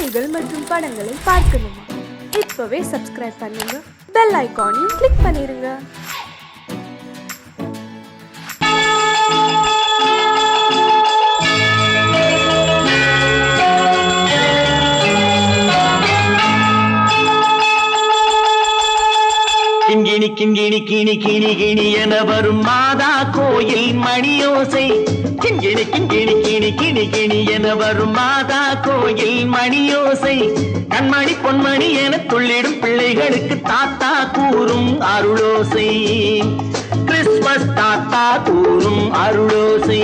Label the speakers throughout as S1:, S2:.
S1: செய்திகள் மற்றும் படங்களை பார்க்கணுமா? இப்பவே சப்ஸ்கிரைப் பண்ணுங்க, பெல் ஐகானையும் கிளிக் பண்ணிருங்க.
S2: கிண்கிணி கிண்கிணி கிணி கிணி கிணி என வரும் மாதா கோயில் மணியோசை. கிண்கிணி கிண்கிணி கிணி கிணி கிணி என வரும் மாதா கோயில் மணியோசை. கண்மணி பொன்மணி என துள்ளிடும் பிள்ளைகளுக்கு தாத்தா கூறும் அருளோசை. கிறிஸ்துமஸ் தாத்தா கூறும் அருளோசை.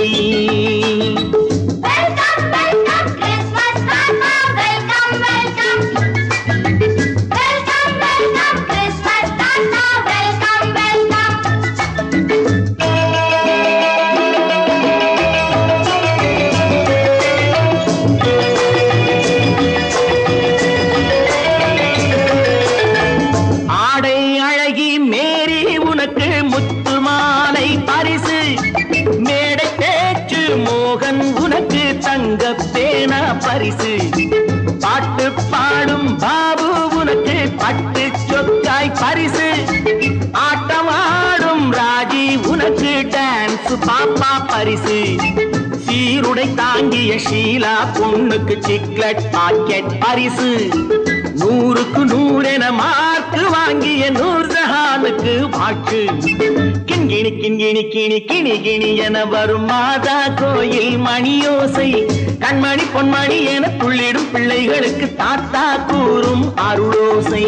S2: பரிசு பாட்டு பாடும் பாபு உனக்கு பட்டு சொக்காய் பரிசு. ஆட்டமாடும் ராஜி உனக்கு டான்ஸ் பாப்பா பரிசு. சீருடை தாங்கிய ஷீலா பொண்ணுக்கு சிக்லெட் பாக்கெட் பரிசு. 100க்கு 100 என மார்க்கு வாங்கிய நூர்ஜஹானுக்கு வாக்கு. கிண்கிணி கிண்கிணி கிணி கிணி கிணி என வரும் மாதா கோயில் மணியோசை. கண்மணி பொன்மணி என துள்ளிடும் பிள்ளைகளுக்கு தாத்தா கூறும் அருளோசை.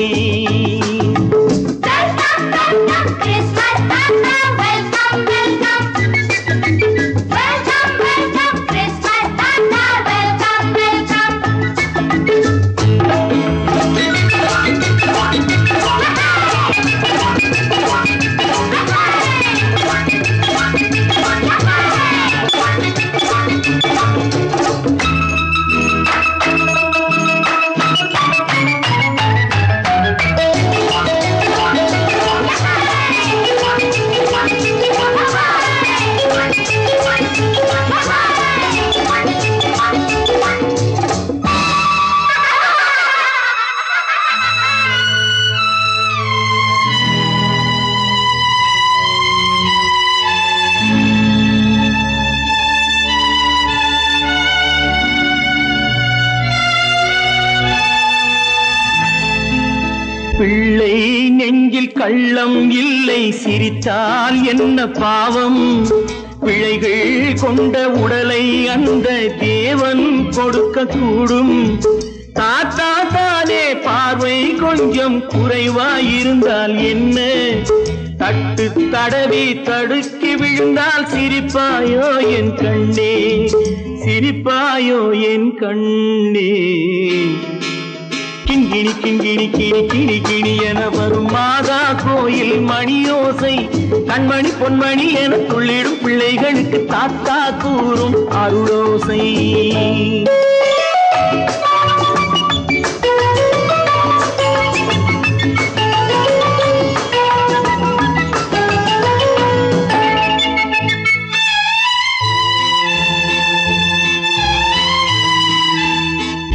S2: பிள்ளை நெஞ்சில் கள்ளம் இல்லை, சிரித்தால் என்ன பாவம். பிழைகள் கொண்ட உடலை அந்த தேவன் கொடுக்க கூடும். தாத்தா தானே பார்வை கொஞ்சம் குறைவாயிருந்தால் என்ன? தட்டு தடவி தடுக்கி விழுந்தால் சிரிப்பாயோ என் கண்ணே, சிரிப்பாயோ என் கண்ணே. கிண்கிணி கிண்கிணி கிணி கிணி கிணி என வரும் மாதா கோயில் மணியோசை. கண்மணி பொன்மணி என துள்ளிடும் பிள்ளைகளுக்கு தாத்தா கூறும் அருளோசை.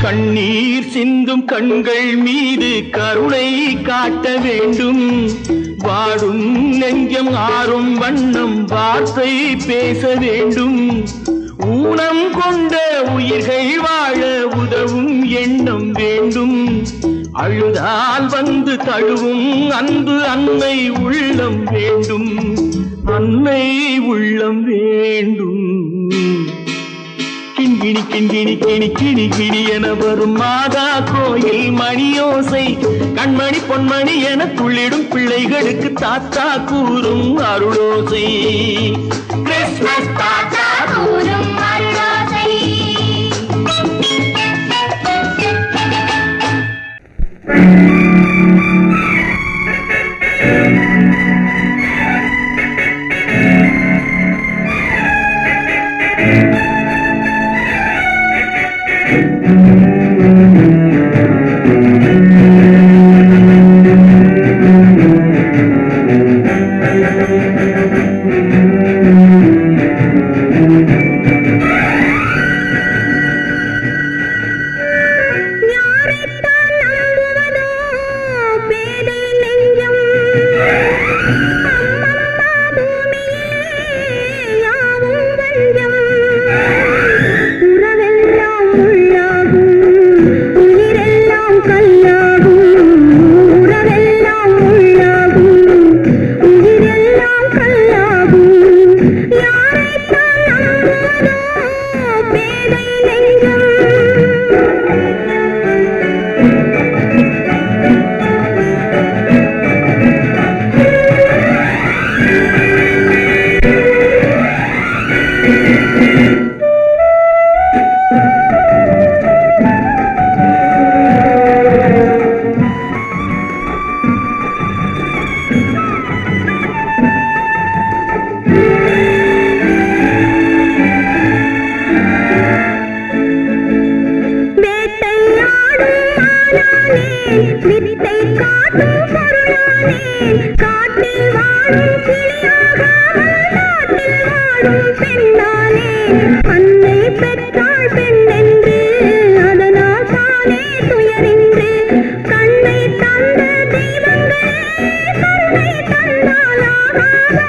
S2: கண்ணீர் சிந்தும் கண்கள் மீது கருணை காட்ட வேண்டும். வாடும் நெஞ்சம் ஆறும் வண்ணம் வார்த்தை பேச வேண்டும். ஊனம் கொண்ட உயிர்கள் வாழ உதவும் எண்ணம் வேண்டும். அழுதால் வந்து தழுவும் அன்பு அன்னை உள்ளம் வேண்டும், அன்னை உள்ளம் வேண்டும். கிண்கிணி கிண்கிணி கிணி கிணி கிணி என வரும் மாதா கோயில் மணியோசை. கண்மணி பொன்மணி என துள்ளிடும் பிள்ளைகளுக்கு தாத்தா கூறும் அருளோசை. கிறிஸ்துமஸ் தாத்தா கூறும் அருளோசை.
S3: வித்தை காட்டும் பொருளானேன் காட்டில் வாழும் கிளியாகாமல் நாட்டில் வாழும் பெண்ணானே அன்னை பெற்றாள் பெண் என்று அதனால் தானே துயரின்று கண்ணை தந்த தெய்வங்களே கருணை தந்தாலாகாதோ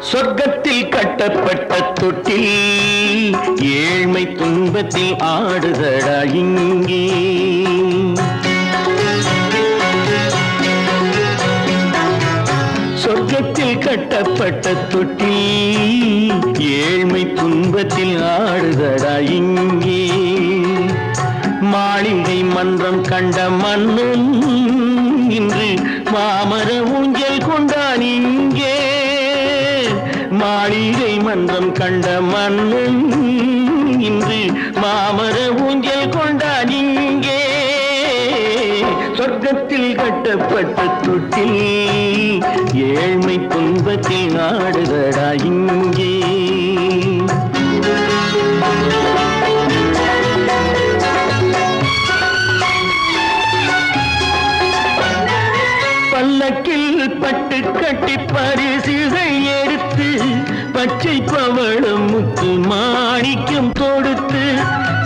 S2: சொர்க்கத்தில் கட்டப்பட்ட தொட்டில் ஏழ்மை துன்பத்தில் ஆடுதடா இங்கே சொர்க்கத்தில் கட்டப்பட்ட தொட்டில் ஏழ்மை துன்பத்தில் ஆடுதடா இங்கே மாளிகை மன்றம் கண்ட மன்னன் இன்று மாமர ஊஞ்சல் கொண்டான் இங்கே மாளிகை மன்றம் கண்ட மன்னன் இன்று மாமர ஊஞ்சல் கொண்டான் இங்கே சொர்க்கத்தில் கட்டப்பட்ட தொட்டில் ஏழ்மை துன்பத்தில் ஆடுதடா இங்கே பல்லக்கில் பட்டு கட்டி பரிசுகள் எடுத்து பச்சை பவளம் முத்து மாணிக்கம் தொடுத்து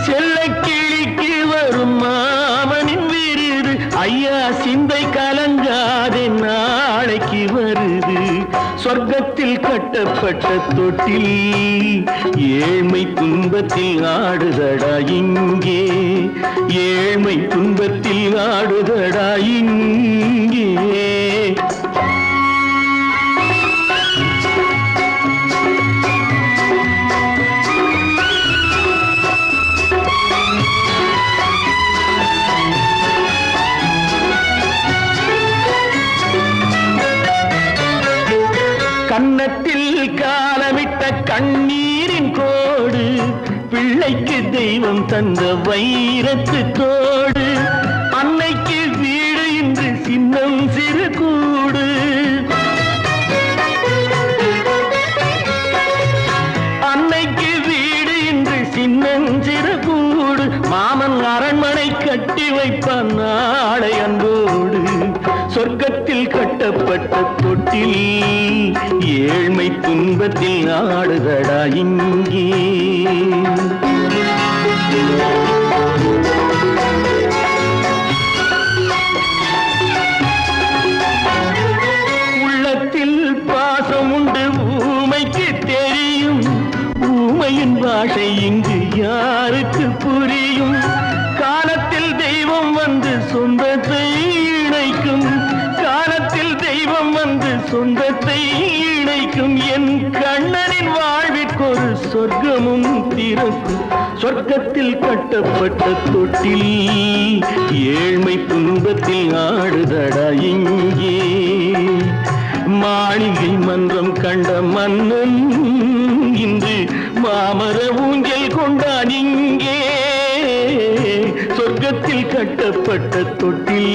S2: செல்ல கிளிக்கு வரும் மாமனின் விருது ஐயா சிந்தை கலங்காதே நாளைக்கு வருது சொர்க்கத்தில் கட்டப்பட்ட தொட்டில் ஏழ்மை துன்பத்தில் ஆடுதடா இங்கே ஏழ்மை துன்பத்தில் ஆடுதடா இங்கே கன்னத்தில் காலமிட்ட கண்ணீரின் கோடு பிள்ளைக்கு தெய்வம் தந்த வைரத்து தோடு அன்னைக்கு வீடு இன்று சின்னம் சிறு கூடு அன்னைக்கு வீடு இன்று சின்னம் சிறு கூடு மாமன் அரண்மனை கட்டி வைப்பான் நாளை அன்போடு சொர்க்கத்தில் கட்டப்பட்ட தொட்டில் ஏழ்மை துன்பத்தில் ஆடுதடா இங்கே உள்ளத்தில் பாசம் உண்டு ஊமைக்கு தெரியும் ஊமையின் பாஷை இங்கு யாருக்கு புரியும் காலத்தில் தெய்வம் வந்து சொந்தத்தை இணைக்கும் காலத்தில் தெய்வம் வந்து சொந்தத்தை இணைக்கும் என் கண்ணனின் வாழ்விற்கொரு சொர்க்கமும் பிறக்கும் சொர்க்கத்தில் கட்டப்பட்ட தொட்டில் ஏழ்மை துன்பத்தில் ஆடுதடா இங்கே மாளிகை மன்றம் கண்ட மன்னன் இன்று மாமர ஊஞ்சல் கொண்டான் இங்கே சொர்க்கத்தில் கட்டப்பட்ட தொட்டில்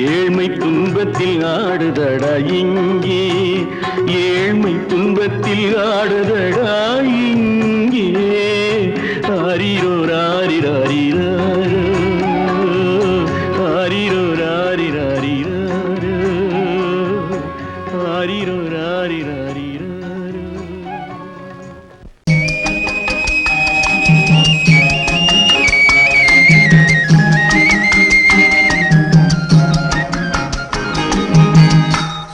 S2: ஏழ்மை துன்பத்தில் ஆடுதடா இங்கே ஏழ்மை துன்பத்தில் ஆடுதடா இங்கே ஆரிரோ ராரிராரிராரோ ஆரிரோ ராரிராரிராரோ ஆரிரோ ராரிராரிராரோ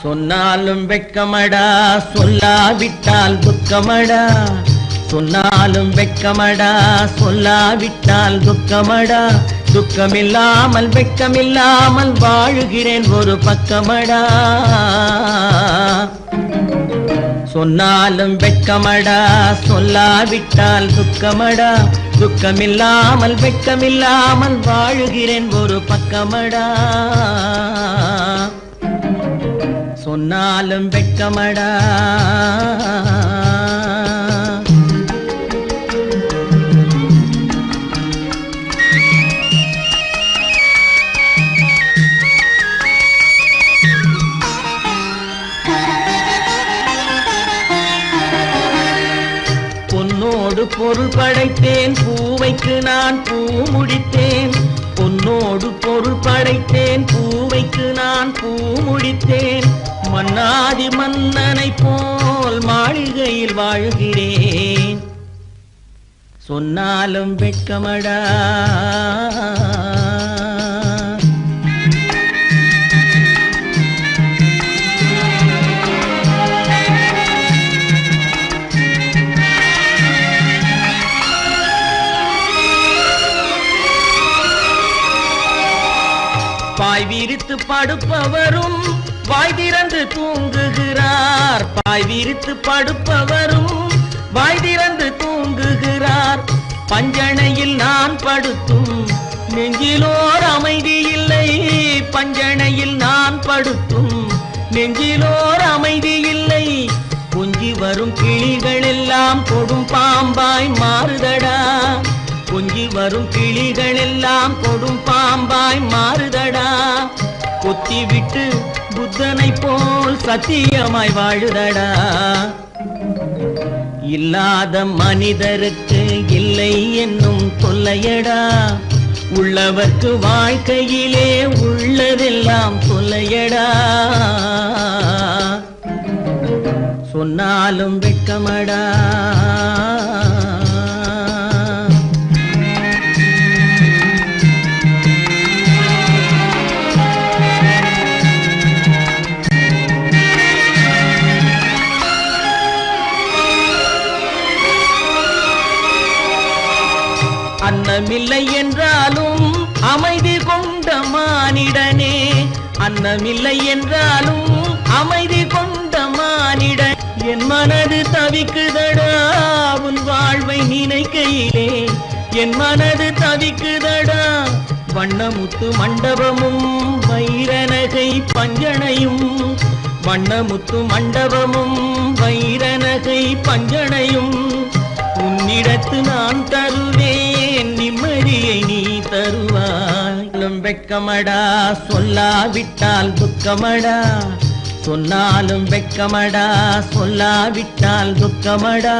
S2: சொன்னாலும் வெட்கமடா சொல்லாவிட்டால் துக்கமடா சொன்னாலும் வெட்கமடா சொல்லாவிட்டால் துக்கமடா துக்கமில்லாமல் வெட்கமில்லாமல் வாழுகிறேன் ஒரு பக்கமடா சொன்னாலும் வெட்கமடா சொல்லாவிட்டால் துக்கமடா துக்கமில்லாமல் வெட்கமில்லாமல் வாழுகிறேன் ஒரு பக்கமடா சொன்னாலும் வெட்கமடா பொன்னோடு பொருள் படைத்தேன் பூவைக்கு நான் பூ முடித்தேன் பொன்னோடு பொருள் படைத்தேன் பூவைக்கு நான் பூ முடித்தேன் மன்னாதி மன்னனை போல் மாளிகையில் வாழ்கிறேன் சொன்னாலும் வெட்கமடா பாய் விரித்து படுப்பவரும் வாய் திறந்து தூங்குகிறார் பாய் விரித்து படுப்பவரும் வாய் திறந்து தூங்குகிறார் பஞ்சணையில் நான் படுத்தும் நெஞ்சிலோர் அமைதி இல்லை பஞ்சணையில் நான் படுத்தும் நெஞ்சிலோர் அமைதி இல்லை கொஞ்சி வரும் கிளிகள் எல்லாம் கொடும் பாம்பாய் மாறுதடா கொஞ்சி வரும் கிளிகள் எல்லாம் கொடும் பாம்பாய் மாறுதடா கொத்தி விட்டு புத்தனை போல் சத்தியமாய் வாழுதடா இல்லாத மனிதருக்கு இல்லை என்னும் தொல்லையடா உள்ளவர்க்கு வாழ்க்கையிலே உள்ளதெல்லாம் தொல்லையடா சொன்னாலும் வெட்கமடா அன்னமில்லை என்றாலும் அமைதி கொண்ட மானிடனே அன்னமில்லை என்றாலும் அமைதி கொண்ட மானிடன் என் மனது தவிக்குதடா உன் வாழ்வை நினைக்கையிலே என் மனது தவிக்குதடா வண்ணமுத்து மண்டபமும் வைரநகை பஞ்சனையும் வண்ணமுத்து மண்டபமும் வைரநகை பஞ்சனையும் உன்னிடத்து நான் தருவேன் நிம்மதியை நீ தருவாய் வெட்கமடா சொல்லாவிட்டால் துக்கமடா சொன்னாலும் வெட்கமடா சொல்லாவிட்டால் துக்கமடா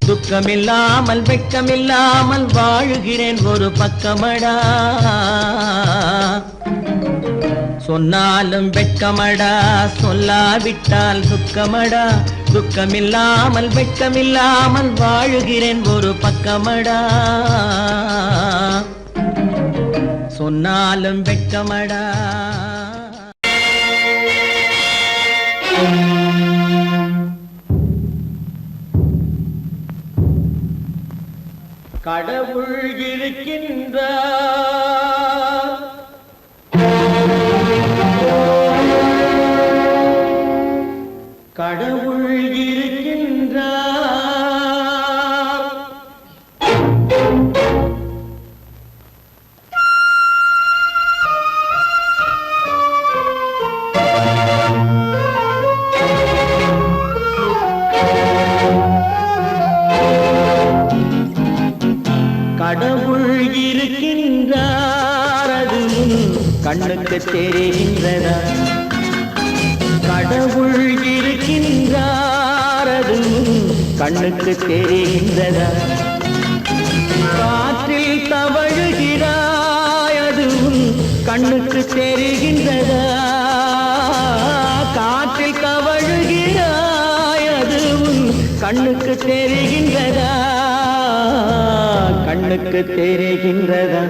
S2: துக்கமில்லாமல் வெட்கமில்லாமல் வாழுகிறேன் ஒரு பக்கமடா சொன்னாலும் வெட்கமடா சொல்லாவிட்டால் துக்கமடா துக்கமில்லாமல் வெட்கமில்லாமல் வாழுகிறேன் ஒரு பக்கமடா சொன்னாலும் வெட்கமடா கடவுள் இருக்கின்றார் கடவுள் இருக்கின்றார் கடவுள் இருக்கின்றார் அது உன் கண்ணுக்கு தெரிகின்றதா? கடவுள் இருக்கின்றார் அது உன் கண்ணுக்கு தெரிகின்றதா? காற்றில் தவழுகிறாய் அது உன் கண்ணுக்கு தெரிகின்றதா? காற்றில் தவழுகிறாய் அது உன் கண்ணுக்கு தெரிகின்றதா? கண்ணுக்கு தெரிகின்றதா?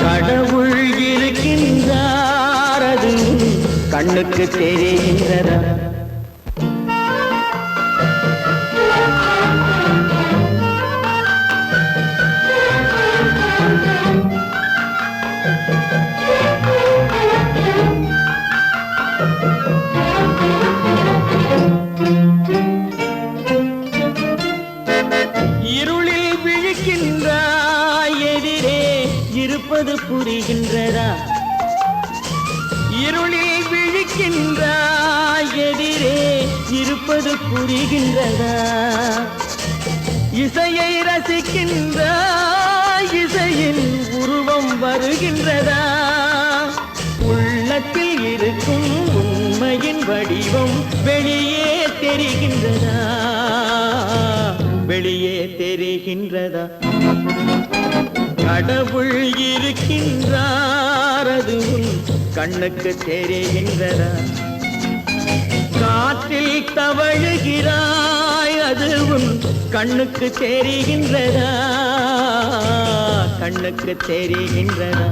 S2: கடவுள் இருக்கின்றார் அது உன் கண்ணுக்கு தெரிகின்றதா? இருளில் விழிக்கின்றாய் எதிரே இருப்பது புரிகின்றதா? இருளில் விழிக்கின்றாய் எதிரே இருப்பது புரிகின்றதா? இசையை ரசிக்கின்றாய் இசையின் உருவம் வருகின்றதா? உள்ளத்தில் இருக்கும் உண்மையின் வடிவம் வெளியே தெரிகின்றதா? வெளியே தெரிகின்றதா? கடவுள் இருக்கின்றார் அது உன் கண்ணுக்கு தெரிகின்றதா? காற்றில் தவழுகிறாய் அது உன் கண்ணுக்கு தெரிகின்றதா? கண்ணுக்கு தெரிகின்றதா?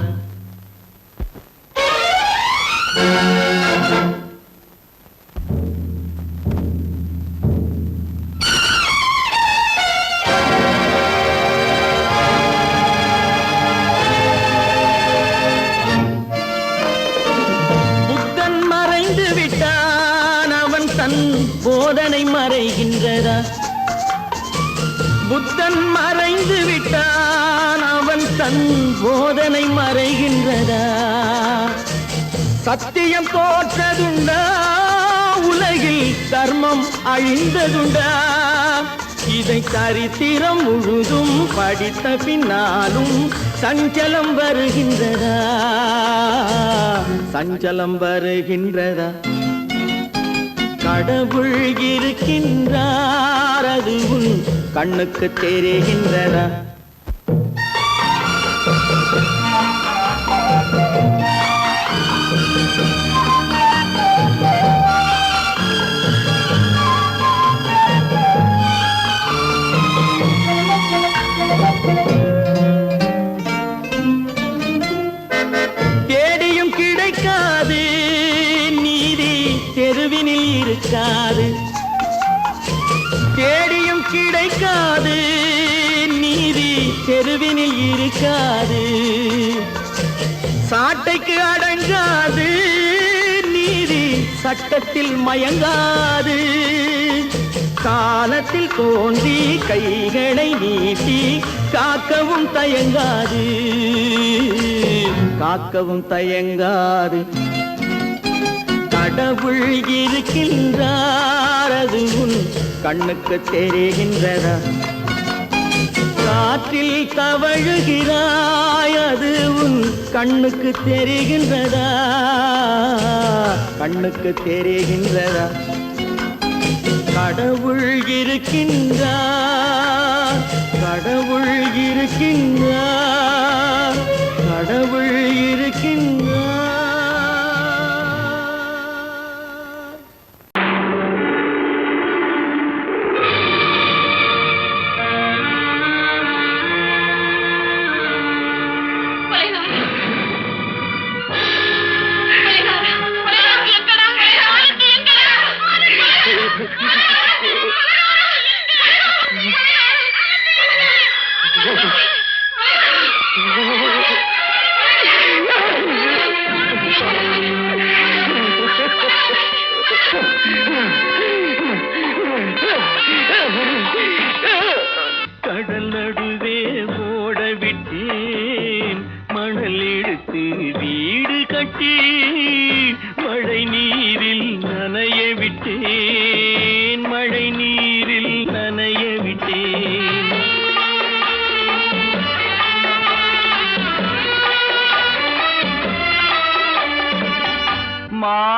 S2: புத்தன் மறைந்து விட்டான் அவன் தன் போதனை மறைகின்றதா? புத்தன் மறைந்து விட்டான் அவன் தன் போதனை மறைகின்றதா? சத்தியம் தோற்றதுண்டா? உலகில் தர்மம் அழிந்ததுண்டா? இதை சரித்திரம் முழுதும் படித்த பின்னாலும் சஞ்சலம் வருகின்றதா? சஞ்சலம் வருகின்றதா? கடவுள் இருக்கின்றார் அது உன் கண்ணுக்கு தெரிகின்றதா? தேடியும் கிடைக்காது நீதி தெருவினில் இருக்காது. தேடியும் கிடைக்காது நீதி தெருவினில் இருக்காது. சாட்டைக்கு அடங்காது நீதி சட்டத்தில் மயங்காது. காலத்தில் தோன்றி கைகளை நீட்டி காக்கவும் தயங்காது. காக்கவும் தயங்காது. கடவுள் இருக்கின்றார் அது உன் கண்ணுக்கு தெரிகின்றதா? காற்றில் தவழுகிறாய் அது உன் கண்ணுக்கு தெரிகின்றதா? கண்ணுக்கு தெரிகின்றதா? கடவுள் இருக்கின்றார். கடவுள் இருக்கின்றார். கடவுள் இருக்கின்றார்.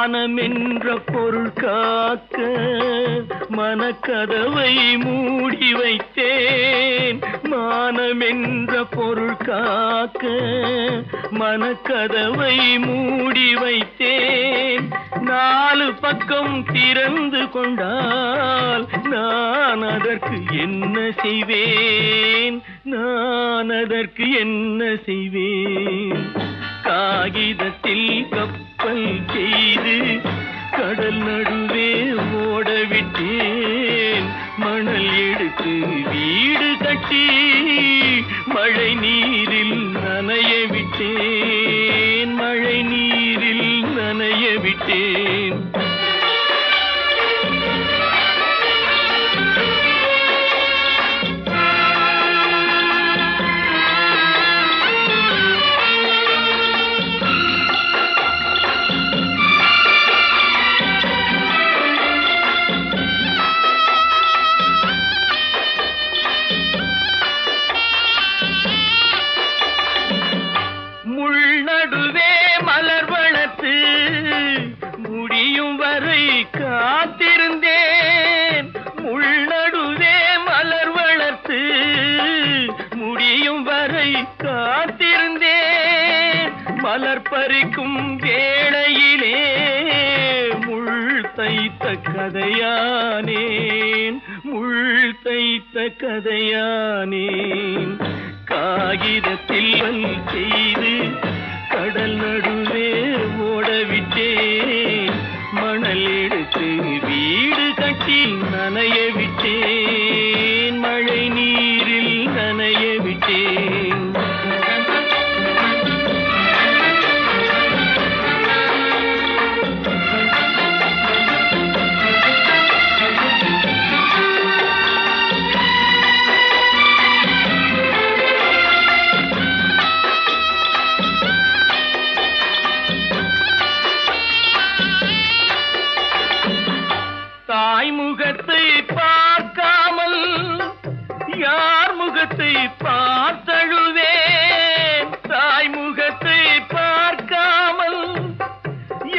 S2: மானமென்ற பொருள் காக்க மனக்கதவை மூடி வைத்தேன். மானமென்ற பொருள் காக்க மனக்கதவை மூடி வைத்தேன். 4 பக்கம் திறந்து கொண்டால் நான் அதற்கு என்ன செய்வேன்? நான் அதற்கு என்ன செய்வேன்? காகிதத்தில் கப்பல் செய்து கடல் நடுவே ஓடவிட்டேன். மணல் எடுத்து வீடு கட்டி மழை நீரில் நனைய விட்டேன். மழை நீரில் நனைய விட்டேன். நடுவே மலர் வளர்த்து முடியும் வரை காத்திருந்தேன். முள்நடுவே மலர் வளர்த்து முடியும் வரை காத்திருந்தேன். மலர் பறிக்கும் வேளையிலே முள் தைத்த கதையானேன். முள் தைத்த கதையானேன். காகிதத்தில் செய்து கடல் நடுவே ஓடவிட்டேன். மணல் எடுத்து வீடு கட்டி நனைய விட்டேன். மழை நீரில் நனைய விட்டேன். தாய் முகத்தை பார்க்காமல் யார் முகத்தை பார்த்தழுவேன். தாய் முகத்தை பார்க்காமல்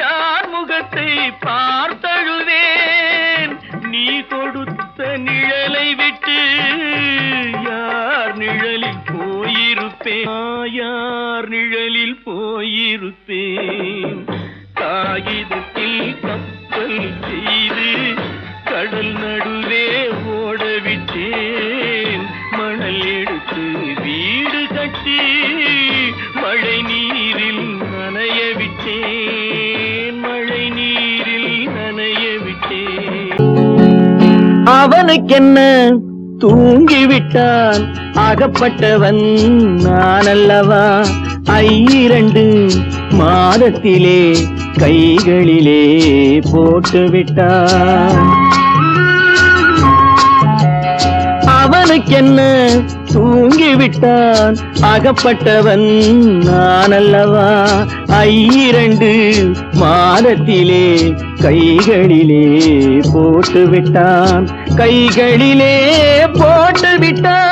S2: யார் முகத்தை பார்த்தழுவேன். நீ கொடுத்த நிழலை விட்டு யார் நிழலில் போயிருப்பேன். யார் நிழலில் போயிருப்பேன். காகிதத்தில் கப்பல் செய்து கடல் நடுவே ஓடவிட்டேன். மணல் எடுத்து வீடு கட்டி மழை நீரில் நனைய விட்டேன். மழை நீரில் நனைய விட்டேன். அவனுக்கென்ன தூங்கிவிட்டான் அகப்பட்டவன் நான் அல்லவா. 2 மாதத்திலே கைகளிலே போட்டுவிட்டான். அவனுக்கென்ன தூங்கிவிட்டான் அகப்பட்டவன் நான் அல்லவா. 2 மாதத்திலே கைகளிலே போட்டுவிட்டான். கைகளிலே போட்டுவிட்டான்.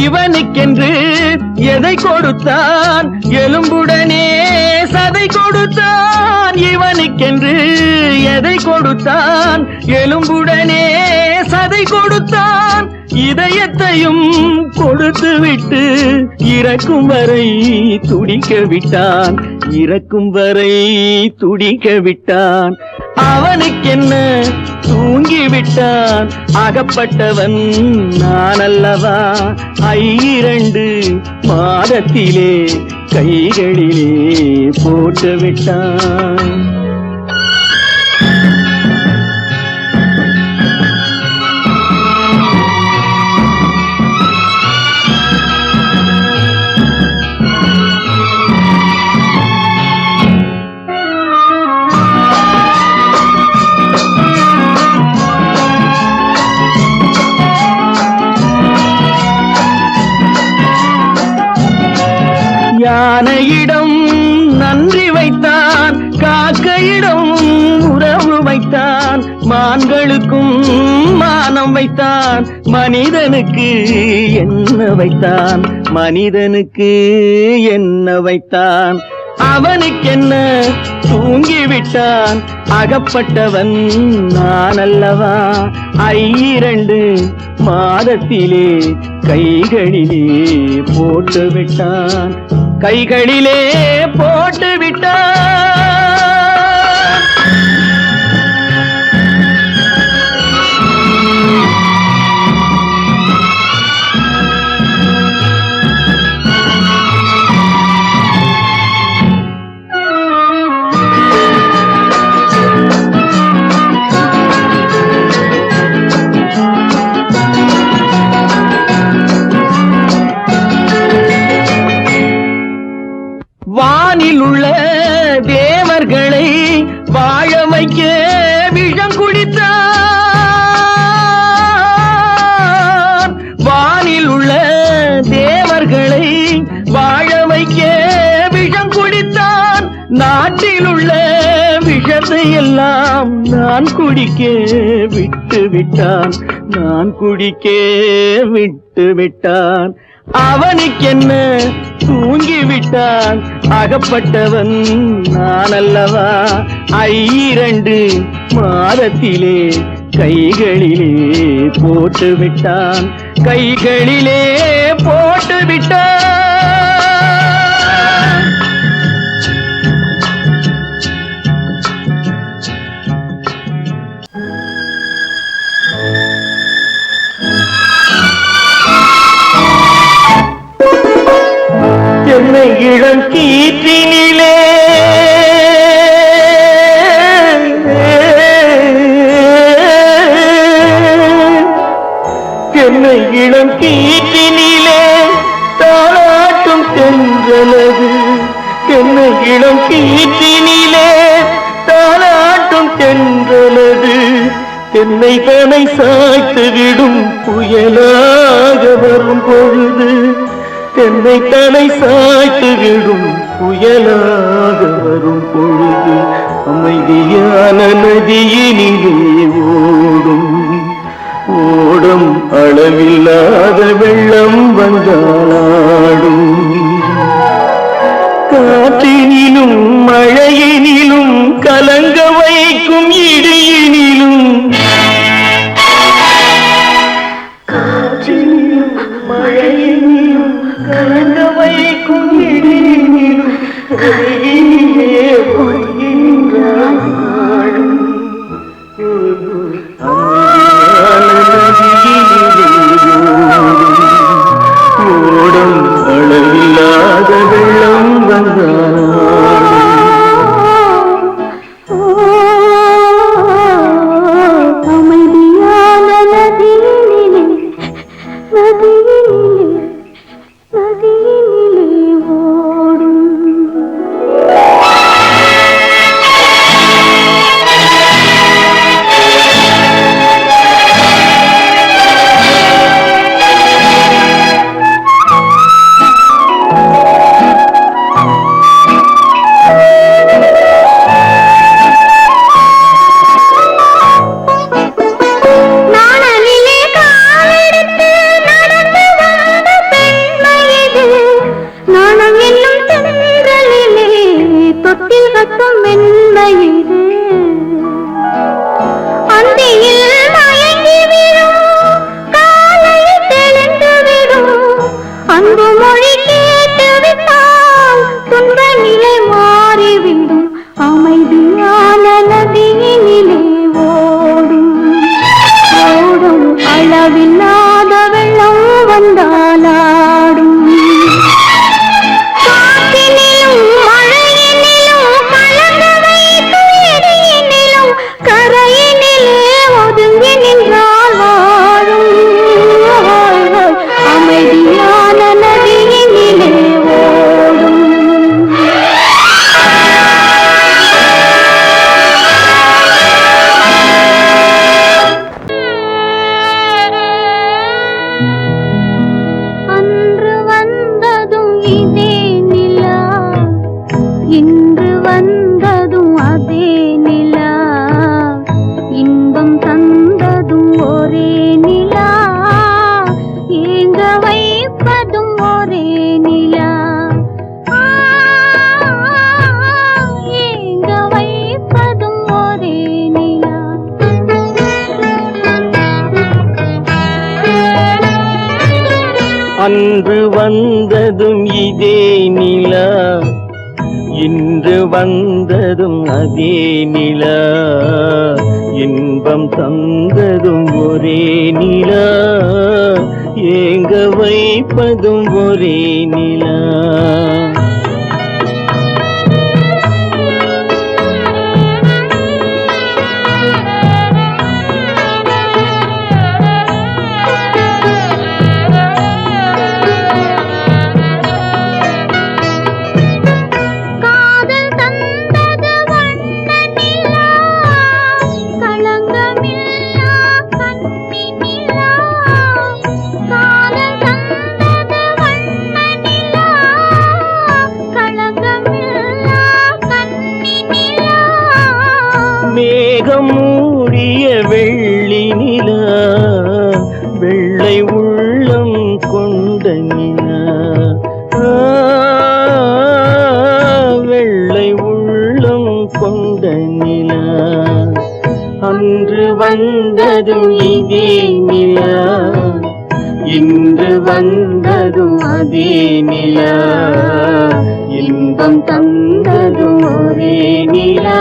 S2: இவனுக்கென்று எதை கொடுத்தான்? எலும்புடனே சதை கொடுத்தான். இவனுக்கென்று எதை கொடுத்தான்? எலும்புடனே சதை கொடுத்தான். இதயத்தையும் கொடுத்து விட்டு இறக்கும் வரை துடிக்க விட்டான். இறக்கும் வரை துடிக்க விட்டான். அவனுக்கென்ன தூங்கிவிட்டான் அகப்பட்டவன் நான் அல்லவா. 2 மாதத்திலே கைகளிலே போட்டுவிட்டான். யானையிடம் நன்றி வைத்தான், காக்கையிடம் உறவு வைத்தான், மான்களுக்கும் மானம் வைத்தான், மனிதனுக்கு என்ன வைத்தான், மனிதனுக்கு என்ன வைத்தான். அவனுக்கென்ன தூங்கிவிட்டான், அகப்பட்டவன் நான் அல்லவா. 2 மாதத்திலே கைகளிலே போட்டு விட்டான், கைகளிலே போட்டு விட்டான். வானில் உள்ள தேவர்களை வாழ வைக்க விஷம் குடித்தான். வானில் உள்ள தேவர்களை வாழ வைக்க விஷம் குடித்தான். நாட்டில் உள்ள விஷத்தை எல்லாம் நான் குடிக்க விட்டு விட்டான், நான் குடிக்க விட்டு விட்டான். அவனுக்கென்ன தூங்கிவிட்டான், அகப்பட்டவன் நான் அல்லவா. 2 மாதத்திலே கைகளிலே போட்டு விட்டான், கைகளிலே போட்டு விட்டான். என்னை இளம் கீற்றினிலே என்னை இளம் கீற்றினிலே தாளாட்டும் தென்றலது, என்னை இளம் கீற்றினிலே தாளாட்டும் தென்றலது. என்னை தனை சாய்த்து விடும் புயலாக வரும் பொழுது, என்னை தலை சாய்த்து விடும் புயலாக வரும் பொழுது, அமைதியான நதியினிலே ஓடும் ஓடும் அளவில்லாத வெள்ளம் வந்தாடும். காற்றினிலும் மழையினிலும் கலங்க வைக்கும் இடியினிலும், காற்றினிலும் மழையினிலும் கலங்க வைக்கும் இடியினிலும் கையிலே பொய்கின்றான் நாடும். ஓடும் அளவில்லாத வெள்ளம் வந்தாடும்.
S3: அமைதியான நதியினிலே ஓடும். அன்பு மொழி கேட்டு விட்டால் துன்ப நிலை மாறிவிடும். அமைதியான நதியினிலே ஓடும் ஓடும் அளவில்லாத வெள்ளம் வந்தாலாடும். காற்றினிலும் மழையினிலும் கலங்க வைக்கும் இடியினிலும் கரையினிலே ஒதுங்கி நின்றால் வாழும். அமைதியான நதியினிலே ஓடும். அன்று வந்ததும் இதே நிலை
S2: வந்ததும் இதே நிலா, இன்று வந்ததும் அதே நிலா, இன்பம் தந்ததும் ஒரே நிலா, ஏங்க வைப்பதும் ஒரே நிலா. மேகம் மூடிய வெள்ளி நிலா, வெள்ளை உள்ளம் கொண்ட நிலா, வெள்ளை உள்ளம் கொண்ட நிலா, அன்று வந்ததும் இதே நிலா, இன்று வந்ததும் அதே நிலா, இன்பம் தந்ததும் ஒரே நிலா,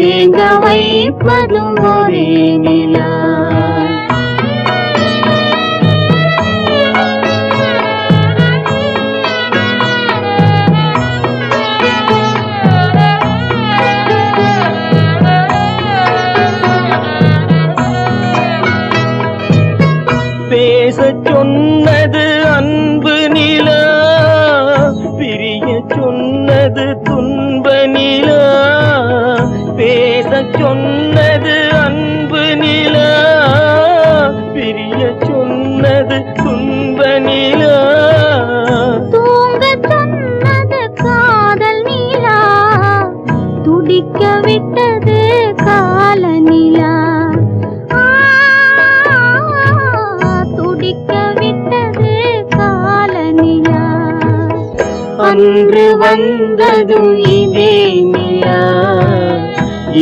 S2: ஏங்க வைப்பதும் ஒரே நிலா. பேசச் சொன்னது அன்பு நிலா, பிரிய சொன்னது துன்ப நிலா, பேசச் சொன்னது அன்பு நிலா, பிரிய சொன்னது துன்ப நிலா,
S3: தூங்கச் சொன்னது காதல் நிலா, துடிக்க விட்டது கால நிலா, துடிக்க விட்டது கால நிலா.
S2: அன்று வந்ததும் இதே நிலா,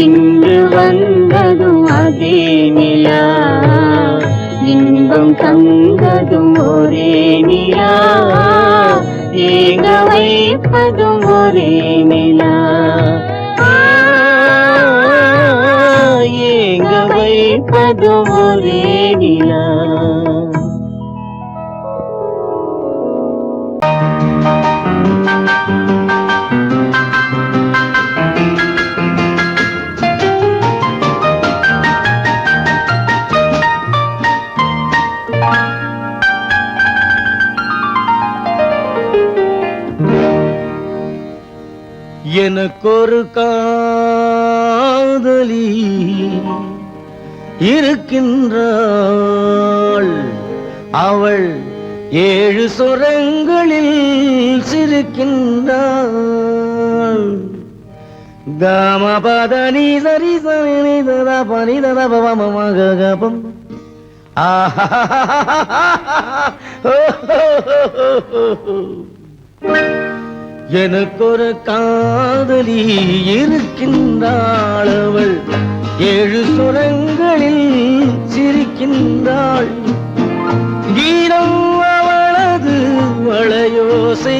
S2: இன்று வந்ததும் அதே நிலா, இன்பம் தந்ததும் ஒரே நிலா, ஏங்க வைப்பதும் ஒரே நிலா, ஏங்க வைப்பதும் ஒரே நிலா. எனக்கொரு காதலி இருக்கின்றாள், அவள் 7 சுரங்களில் சிரிக்கின்றாள். காமபதனி சரி சரி ததா பனி ததா பவமகபம் ஆஹா. எனக்கொரு காதலி இருக்கின்றாள், அவள் 7 சுரங்களில் சிரிக்கின்றாள். கீதம் அவளது வளையோசை,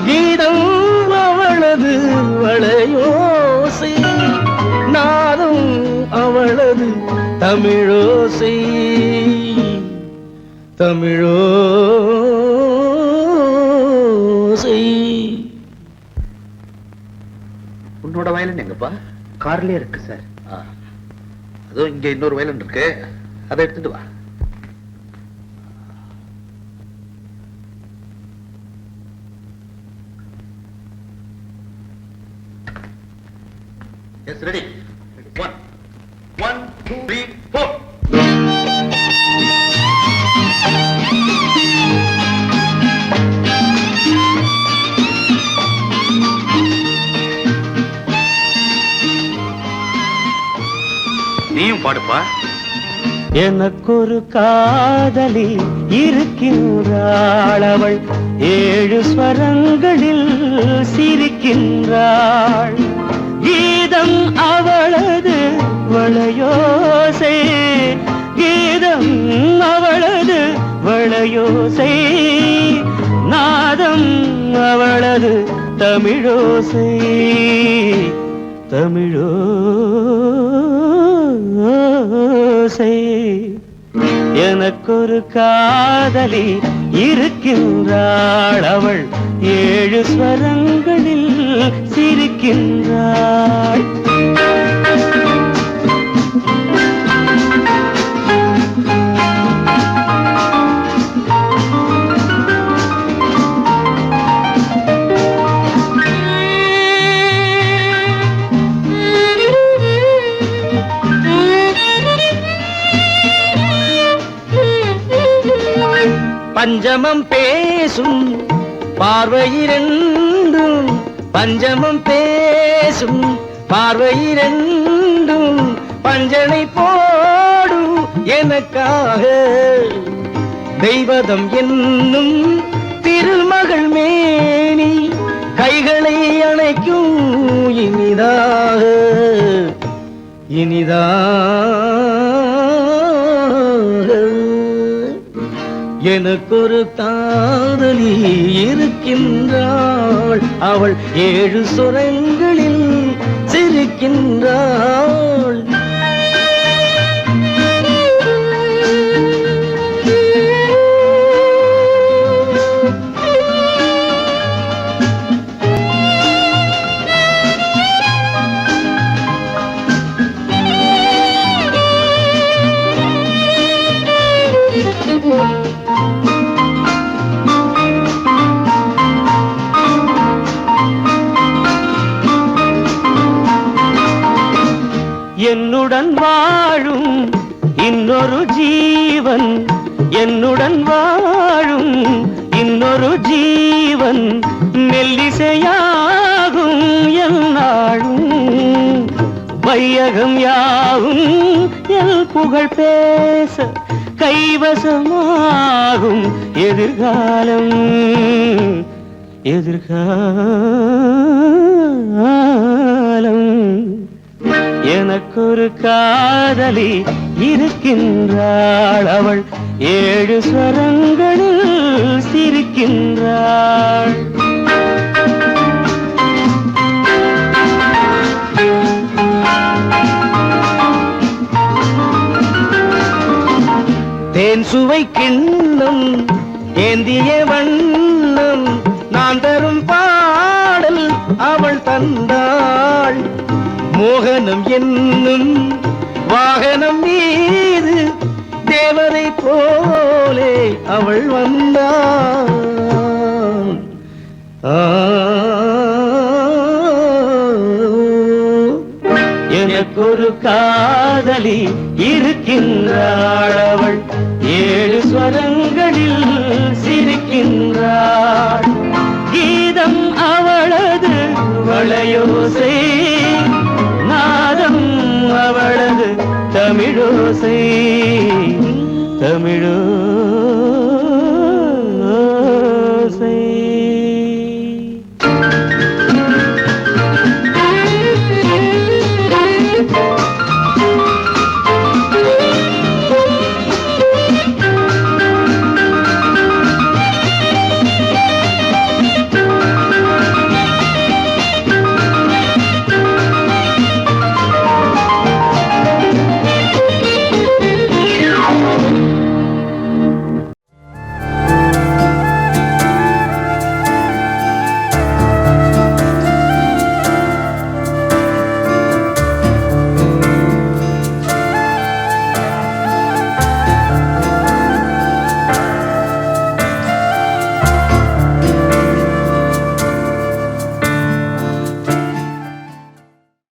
S2: கீதம் அவளது வளையோசை, நாதம் அவளது தமிழோசை, தமிழோசை.
S4: உன்னோட வயலன் எங்கப்பா?
S2: கார்லயே இருக்கு சார்.
S4: அதுவும் இங்க இன்னொரு வயலன் இருக்கு, அதை எடுத்துட்டு வா. Yes, ready. 1 1 2 3 4. நீயும் பாடுப்பா.
S2: எனக்கொரு காதலி இருக்கின்றாள், அவள் 7 ஸ்வரங்களில் சிரிக்கின்றாள். கீதம் அவளது வளையோசை, கீதம் அவளது வளையோசை நாதம் அவளது தமிழோசை தமிழோசை எனக்கொரு காதலி இருக்கின்றாள் அவள் 7 ஸ்வரங்களில் சிரிக்கின்றாள் பஞ்சமம் பேசும் பார்வையிரண்டும் பஞ்சமம் பேசும் பார்வையிரண்டும் பஞ்சனை போடும் எனக்காக தெய்வதம் என்னும் திருமகள் மேனி கைகளை அணைக்கும் இனிதாக எனக்கொரு காதலி இருக்கின்றாள் அவள் 7 சுரங்களில் சிரிக்கின்றாள் என்னுடன் வாழும் இன்னொரு ஜீவன் என்னுடன் வாழும் இன்னொரு ஜீவன் மெல்லிசையாகும் என்னாலும் வையகம் யாவும் எல் புகழ் பேச கைவசமாகும் எதிர்காலம் எனக்கொரு காதலி இருக்கின்றாள் அவள் 7 ஸ்வரங்களில் சிரிக்கின்றாள் தேன் சுவை கிண்ணம் ஏந்திய வண்ணம் நான் தரும் பாடல் அவள் தந்தாள் மோகனம் என்னும் வாகனம் மீது தேவரை போலே அவள் வந்தாள் எனக்கொரு காதலி இருக்கின்றாள் அவள் 7 ஸ்வரங்களில்